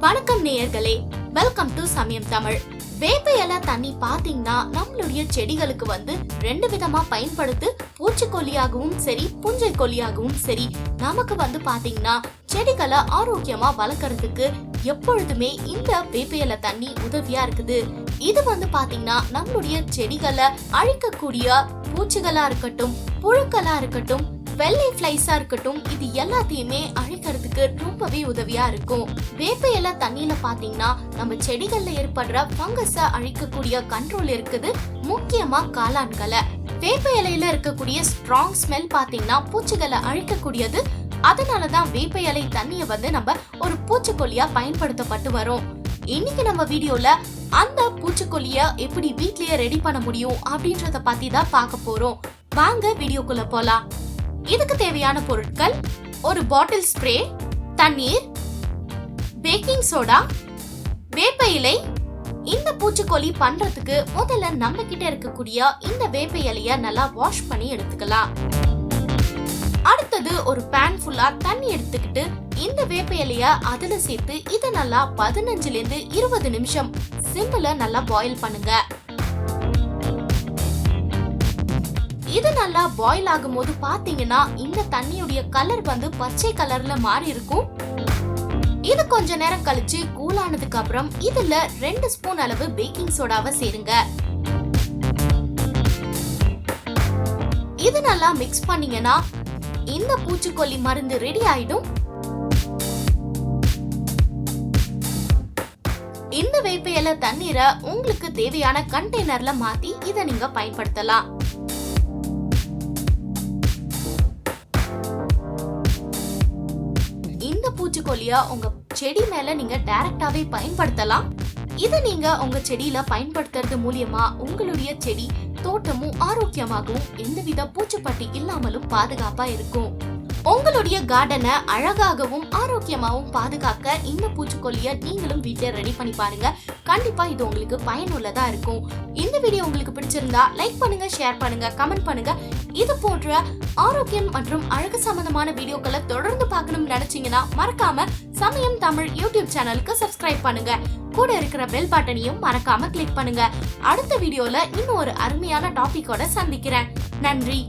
வணக்கம் நேயர்களே, welcome to சமயம் தமிழ். வேப்ப இலை தண்ணி பாத்தீங்கன்னா நம்மளுடைய செடிகளுக்கு ரெண்டு விதமா பயன்படுத்து. பூச்சிக்கொல்லியாகவும் சரி, பூஞ்சை கொல்லியாகவும் சரி. நமக்கு பாத்தீங்கன்னா செடிகளை ஆரோக்கியமா வளர்க்கறதுக்கு எப்பொழுதுமே இந்த வேப்ப இலை தண்ணி உதவியா இருக்குது. இது பாத்தீங்கன்னா நம்மளுடைய செடிகளை அழிக்கக்கூடிய பூச்சிகளா இருக்கட்டும், புழுக்களா இருக்கட்டும், வெள்ளை ஃபிளைஸா இருக்கட்டும், இது எல்லாத்தையுமே அழிக்கிறதுக்கு ரொம்பவே உதவியா இருக்கும். வேப்ப இலை தண்ணியில பாத்தீங்கன்னா நம்ம செடிகள்ல ஏற்படுற ஃபங்கஸ அழிக்கக்கூடிய கண்ட்ரோல் இருக்குது. முக்கியமா காளான்களை. வேப்ப இலையில இருக்கக்கூடிய ஸ்ட்ராங் ஸ்மெல் பாத்தீங்கன்னா பூச்சிகளை அழிக்கக்கூடியது. அதனாலதான் வேப்ப இலை தண்ணிய நம்ம ஒரு பூச்சிக்கொல்லியா பயன்படுத்தப்பட்டு வரோம். இன்னைக்கு நம்ம வீடியோல அந்த பூச்சிக்கொல்லிய எப்படி வீட்லயே ரெடி பண்ண முடியும் அப்படின்றத பத்தி தான் பார்க்க போறோம். வாங்க வீடியோக்குள்ள போலாம். இதுக்கு தேவையான பொருட்கள்: ஒரு பாட்டில் ஸ்ப்ரே, தண்ணீர், பேக்கிங் சோடா, வேப்ப இலை. இந்த பூச்சிக்கொல்லி பண்றதுக்கு முதல்ல நம்ம கிட்ட இருக்கக்கூடிய இந்த வேப்ப இலைய நல்லா வாஷ் பண்ணி எடுத்துக்கலாம். அடுத்தது ஒரு பேன் ஃபுல்லா தண்ணி எடுத்துக்கிட்டு இந்த வேப்ப இலைய அதுல சேர்த்து இத நல்லா 15 இருந்து 20 நிமிஷம் சிம்ல நல்லா பாயில் பண்ணுங்க. இது நல்லா பாயில் ஆகும் போது பாத்தீங்கன்னா இந்த தண்ணியுடைய கலர் பச்சை கலர்ல மாறி இருக்கும். இது கொஞ்ச நேரம் கழிச்சு கூல் ஆனதுக்கு அப்புறம் இதுல 2 ஸ்பூன் அளவு பேக்கிங் சோடாவை சேருங்க. இது நல்லா மிக்ஸ் பண்ணீங்கன்னா இந்த பூச்சிக்கொல்லி மருந்து ரெடி ஆயிடும். இந்த வேப்ப இலை தண்ணீரை உங்களுக்கு தேவையான கண்டெய்னர்ல மாத்தி இதை நீங்க பயன்படுத்தலாம். இந்த பூச்சிக்கொல்லிய உங்க செடி மேல நீங்க டைரக்டாவே பயன்படுத்தலாம். இத நீங்க உங்க செடியில பயன்படுத்துறது மூலியமா உங்களுடைய செடி தோட்டமும் ஆரோக்கியமாகவும் எந்தவித பூச்சிப்பட்டி இல்லாமலும் பாதுகாப்பா இருக்கும். உங்களுடைய கார்டனை அழகாகவும் ஆரோக்கியமாகவும் பாதுகாக்க இந்த பூச்சிக்கொல்லிய நீங்களும் வீட்ல ரெடி பண்ணி பாருங்க. கண்டிப்பா இது உங்களுக்கு பயனுள்ளதா இருக்கும். இந்த வீடியோ உங்களுக்கு பிடிச்சிருந்தா லைக் பண்ணுங்க, ஷேர் பண்ணுங்க, கமெண்ட் பண்ணுங்க. இது போன்ற ஆரோக்கியம் மற்றும் அழகு சம்பந்தமான வீடியோக்களை தொடர்ந்து பார்க்கணும்னு நினைச்சீங்கன்னா மறக்காம சமயம் தமிழ் யூடியூப் சேனலுக்கு சப்ஸ்கிரைப் பண்ணுங்க. கூட இருக்கிற பெல் பட்டனையும் மறக்காம கிளிக் பண்ணுங்க. அடுத்த வீடியோல இன்னும் ஒரு அருமையான டாபிக்கோட சந்திக்கிறேன். நன்றி.